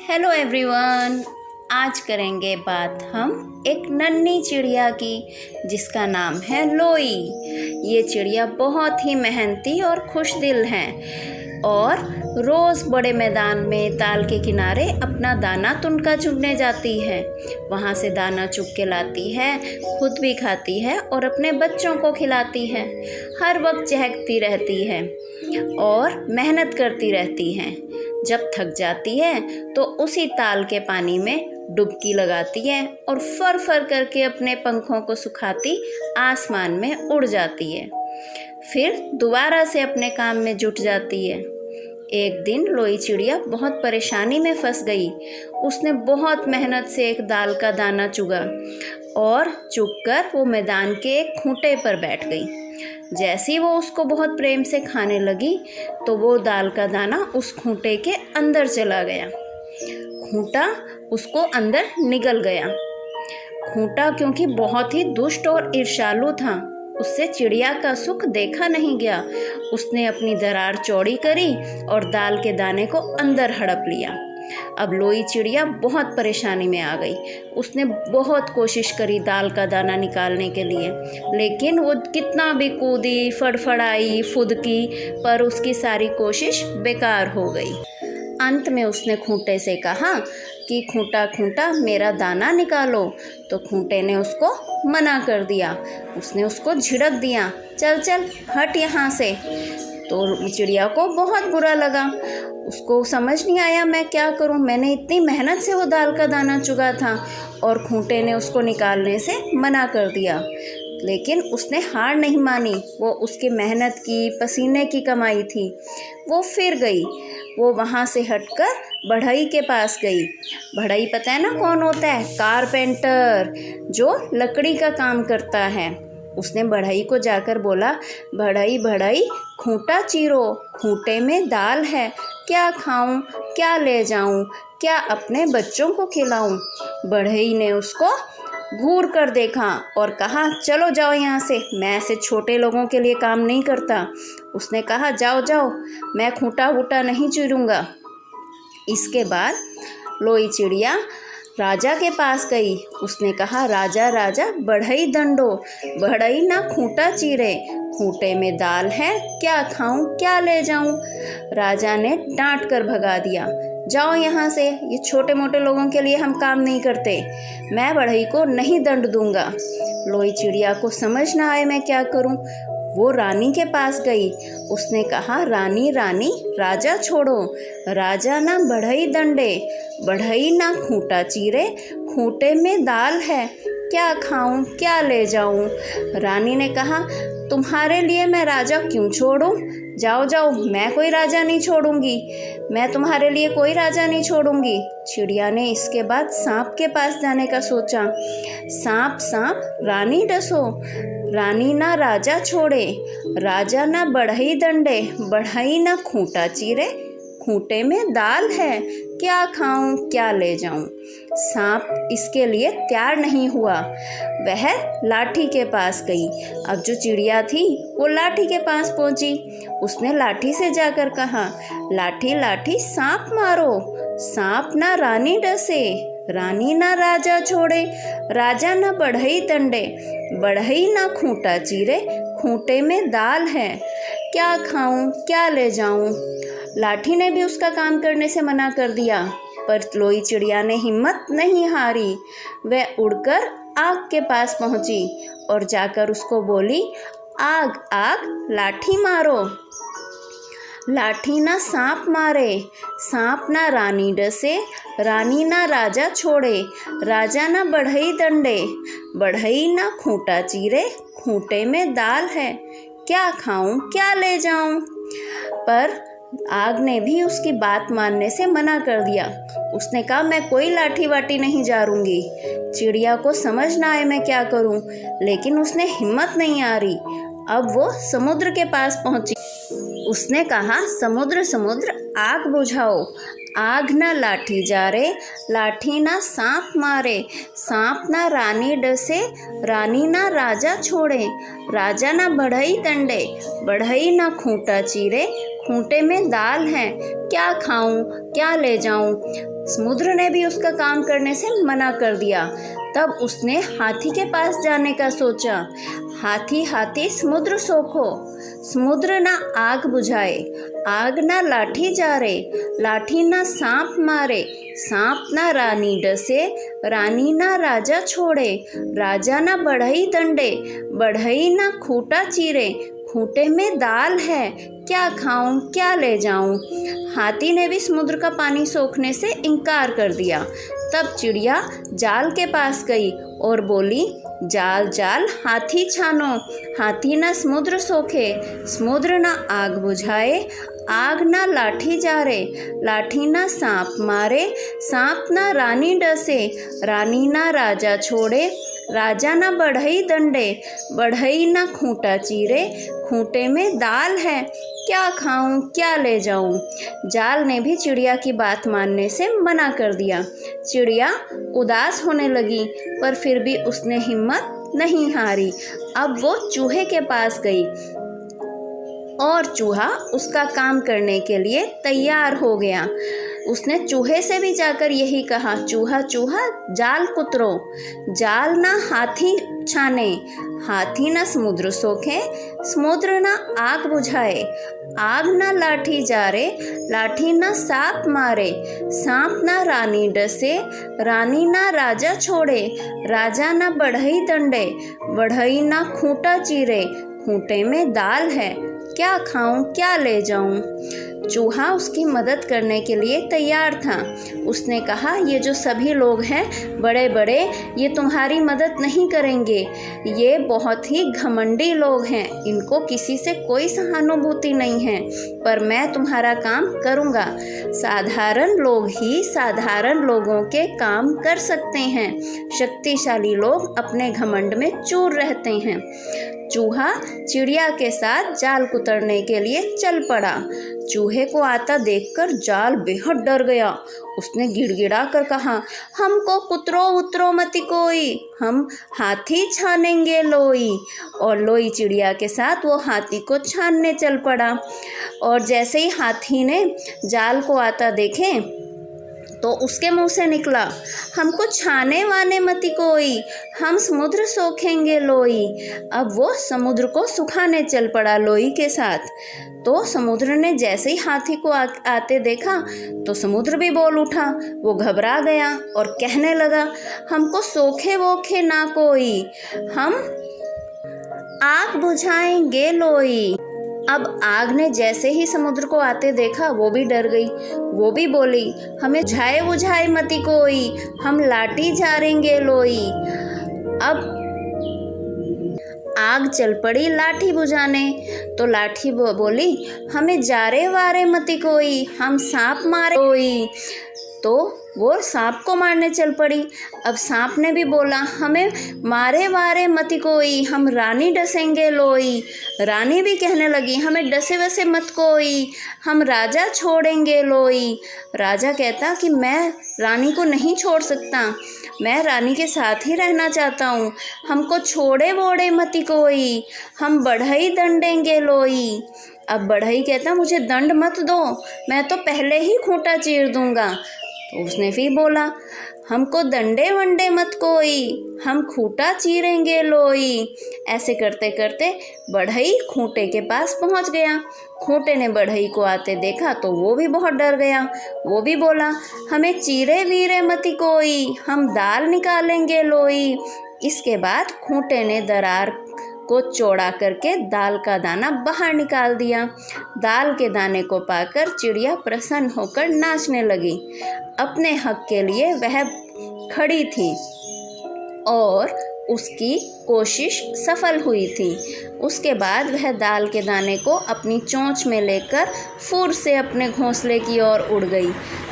Hello everyone. आज करेंगे बात हम एक नन्ही चिड़िया की जिसका नाम है लोई। ये चिड़िया बहुत ही मेहनती और खुशदिल है और रोज़ बड़े मैदान में ताल के किनारे अपना दाना तुनका चुगने जाती है। वहाँ से दाना चुग के लाती है, खुद भी खाती है और अपने बच्चों को खिलाती है। हर वक्त चहकती रहती है और मेहनत करती रहती है। जब थक जाती है तो उसी ताल के पानी में डुबकी लगाती है और फर फर करके अपने पंखों को सुखाती आसमान में उड़ जाती है। फिर दोबारा से अपने काम में जुट जाती है। एक दिन लोई चिड़िया बहुत परेशानी में फंस गई। उसने बहुत मेहनत से एक दाल का दाना चुगा और चुगकर वो मैदान के एक खूंटे पर बैठ गई। जैसे ही वो उसको बहुत प्रेम से खाने लगी तो वो दाल का दाना उस खूंटे के अंदर चला गया। खूंटा उसको अंदर निगल गया। खूंटा क्योंकि बहुत ही दुष्ट और ईर्ष्यालु था, उससे चिड़िया का सुख देखा नहीं गया। उसने अपनी दरार चौड़ी करी और दाल के दाने को अंदर हड़प लिया। अब लोई चिड़िया बहुत परेशानी में आ गई। उसने बहुत कोशिश करी दाल का दाना निकालने के लिए, लेकिन वो कितना भी कूदी, फड़फड़ाई, फुदकी, पर उसकी सारी कोशिश बेकार हो गई। अंत में उसने खूंटे से कहा कि खूंटा खूंटा मेरा दाना निकालो। तो खूंटे ने उसको मना कर दिया। उसने उसको झिड़क दिया, चल चल हट यहाँ से। तो चिड़िया को बहुत बुरा लगा। उसको समझ नहीं आया मैं क्या करूं। मैंने इतनी मेहनत से वो दाल का दाना चुगा था और खूंटे ने उसको निकालने से मना कर दिया। लेकिन उसने हार नहीं मानी। वो उसकी मेहनत की, पसीने की कमाई थी। वो फिर गई। वो वहाँ से हटकर बढ़ई के पास गई। बढ़ई पता है ना कौन होता है? कारपेंटर, जो लकड़ी का काम करता है। उसने बढ़ई को जाकर बोला, बढ़ई बढ़ई खूंटा चीरो, खूंटे में दाल है, क्या खाऊं, क्या ले जाऊं, क्या अपने बच्चों को खिलाऊं। बढ़ई ने उसको घूर कर देखा और कहा, चलो जाओ यहाँ से, मैं ऐसे छोटे लोगों के लिए काम नहीं करता। उसने कहा, जाओ जाओ, मैं खूंटा वूटा नहीं चीरूंगा। इसके बाद लोई चिड़िया राजा के पास गई। उसने कहा, राजा राजा बढ़ई दंडो, बढ़ई ना खूंटा चीरे, खूंटे में दाल है, क्या खाऊं, क्या ले जाऊं। राजा ने डांट कर भगा दिया, जाओ यहाँ से, ये छोटे मोटे लोगों के लिए हम काम नहीं करते। मैं बढ़ई को नहीं दंड दूंगा। लोई चिड़िया को समझ ना आए मैं क्या करूं। वो रानी के पास गई। उसने कहा, रानी रानी राजा छोड़ो, राजा ना बढ़ई दंडे, बढ़ई ना खूंटा चीरे, खूंटे में दाल है, क्या खाऊं, क्या ले जाऊं। रानी ने कहा, तुम्हारे लिए मैं राजा क्यों छोड़ूं। जाओ जाओ, मैं कोई राजा नहीं छोड़ूंगी, मैं तुम्हारे लिए कोई राजा नहीं छोड़ूंगी। चिड़िया ने इसके बाद सांप के पास जाने का सोचा। सांप सांप रानी डसो, रानी ना राजा छोड़े, राजा ना बढ़ई दंडे, बढ़ई ना खूंटा चीरे, खूंटे में दाल है, क्या खाऊं, क्या ले जाऊं। सांप इसके लिए तैयार नहीं हुआ। वह लाठी के पास गई। अब जो चिड़िया थी वो लाठी के पास पहुंची। उसने लाठी से जाकर कहा, लाठी लाठी सांप मारो, सांप ना रानी डसे, रानी ना राजा छोड़े, राजा ना बढ़ई दंडे, बढ़ई ना खूंटा चीरे, खूंटे में दाल है, क्या खाऊं, क्या ले जाऊं। लाठी ने भी उसका काम करने से मना कर दिया, पर लोई चिड़िया ने हिम्मत नहीं हारी। वह उड़कर आग के पास पहुंची और जाकर उसको बोली, आग आग लाठी मारो, लाठी ना सांप मारे, सांप ना रानी डसे, रानी ना राजा छोड़े, राजा ना बढ़ई दंडे, बढ़ई ना खूंटा चीरे, खूंटे में दाल है, क्या खाऊं, क्या ले जाऊं। पर आग ने भी उसकी बात मानने से मना कर दिया। उसने कहा, मैं कोई लाठी वाटी नहीं जारूंगी। चिड़िया को समझ ना आए मैं क्या करूं, लेकिन उसने हिम्मत नहीं हारी। अब वो समुद्र के पास पहुंची। उसने कहा, समुद्र समुद्र आग बुझाओ, आग ना लाठी जारे, लाठी ना सांप मारे, सांप ना रानी डसे, रानी ना राजा छोड़े, राजा ना बढ़ई दंडे, बढ़ई ना खूंटा चीरे, खूंटे में दाल है, क्या खाऊं, क्या ले जाऊं। समुद्र ने भी उसका काम करने से मना कर दिया। तब उसने हाथी के पास जाने का सोचा। हाथी हाथी समुद्र सोखो, समुद्र ना आग बुझाए, आग ना लाठी जारे, लाठी ना सांप मारे, सांप ना रानी डसे, रानी ना राजा छोड़े, राजा ना बढ़ई दंडे, बढ़ई ना खूंटा चीरे, खूंटे में दाल है, क्या खाऊं, क्या ले जाऊं। हाथी ने भी समुद्र का पानी सोखने से इनकार कर दिया। तब चिड़िया जाल के पास गई और बोली, जाल जाल हाथी छानो, हाथी ना समुद्र सोखे, समुद्र ना आग बुझाए, आग ना लाठी जारे, लाठी ना सांप मारे, सांप ना रानी डसे, रानी ना राजा छोड़े, राजा ना बढ़ई दंडे, बढ़ई ना खूंटा चीरे, खूंटे में दाल है, क्या खाऊं, क्या ले जाऊं। जाल ने भी चिड़िया की बात मानने से मना कर दिया। चिड़िया उदास होने लगी, पर फिर भी उसने हिम्मत नहीं हारी। अब वो चूहे के पास गई और चूहा उसका काम करने के लिए तैयार हो गया। उसने चूहे से भी जाकर यही कहा, चूहा चूहा जाल कुतरो, जाल ना हाथी छाने, हाथी ना समुद्र सोखे, समुद्र ना आग बुझाए, आग ना लाठी जारे, लाठी ना सांप मारे, सांप ना रानी डसे, रानी ना राजा छोड़े, राजा ना बढ़ई दंडे, बढ़ई ना खूंटा चीरे, खूंटे में दाल है, क्या खाऊं, क्या ले जाऊं। चूहा उसकी मदद करने के लिए तैयार था। उसने कहा, ये जो सभी लोग हैं बड़े बड़े, ये तुम्हारी मदद नहीं करेंगे, ये बहुत ही घमंडी लोग हैं, इनको किसी से कोई सहानुभूति नहीं है, पर मैं तुम्हारा काम करूँगा। साधारण लोग ही साधारण लोगों के काम कर सकते हैं, शक्तिशाली लोग अपने घमंड में चूर रहते हैं। चूहा चिड़िया के साथ जाल कुतरने के लिए चल पड़ा। चूहे को आता देखकर जाल बेहद डर गया। उसने गिड़गिड़ा कर कहा, हमको कुतरो उतरो मति कोई, हम हाथी छानेंगे लोई। और लोई चिड़िया के साथ वो हाथी को छानने चल पड़ा। और जैसे ही हाथी ने जाल को आता देखे तो उसके मुंह से निकला, हमको छाने वाने मति कोई, हम समुद्र सोखेंगे लोई। अब वो समुद्र को सुखाने चल पड़ा लोई के साथ। तो समुद्र ने जैसे ही हाथी को आते देखा तो समुद्र भी बोल उठा। वो घबरा गया और कहने लगा, हमको सोखे वोखे ना कोई, हम आग बुझाएंगे लोई। अब आग ने जैसे ही समुद्र को आते देखा वो भी डर गई। वो भी बोली, हमें बुझाए बुझाए मति कोई, हम लाठी झारेंगे लोई। अब आग चल पड़ी लाठी बुझाने। तो लाठी बोली, हमें जारे वारे मति कोई, हम सांप मारे कोई। तो वो सांप को मारने चल पड़ी। अब सांप ने भी बोला, हमें मारे वारे मति कोई, हम रानी डसेंगे लोई। रानी भी कहने लगी, हमें डसे वसे मत कोई, हम राजा छोड़ेंगे लोई। राजा कहता कि मैं रानी को नहीं छोड़ सकता, मैं रानी के साथ ही रहना चाहता हूँ, हमको छोड़े वोड़े मति कोई, हम बढ़ई दंडेंगे लोई। अब बढ़ई कहता, मुझे दंड मत दो, मैं तो पहले ही खूंटा चीर दूंगा। तो उसने फिर बोला, हमको दंडे वंडे मत कोई, हम खूंटा चीरेंगे लोई। ऐसे करते करते बढ़ई खूंटे के पास पहुंच गया। खूंटे ने बढ़ई को आते देखा तो वो भी बहुत डर गया। वो भी बोला, हमें चीरे वीरे मति कोई, हम दाल निकालेंगे लोई। इसके बाद खूंटे ने दरार को चौड़ा करके दाल का दाना बाहर निकाल दिया। दाल के दाने को पाकर चिड़िया प्रसन्न होकर नाचने लगी। अपने हक के लिए वह खड़ी थी और उसकी कोशिश सफल हुई थी। उसके बाद वह दाल के दाने को अपनी चोंच में लेकर फुर से अपने घोंसले की ओर उड़ गई।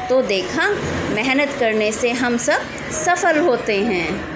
तो देखा, मेहनत करने से हम सब सफल होते हैं।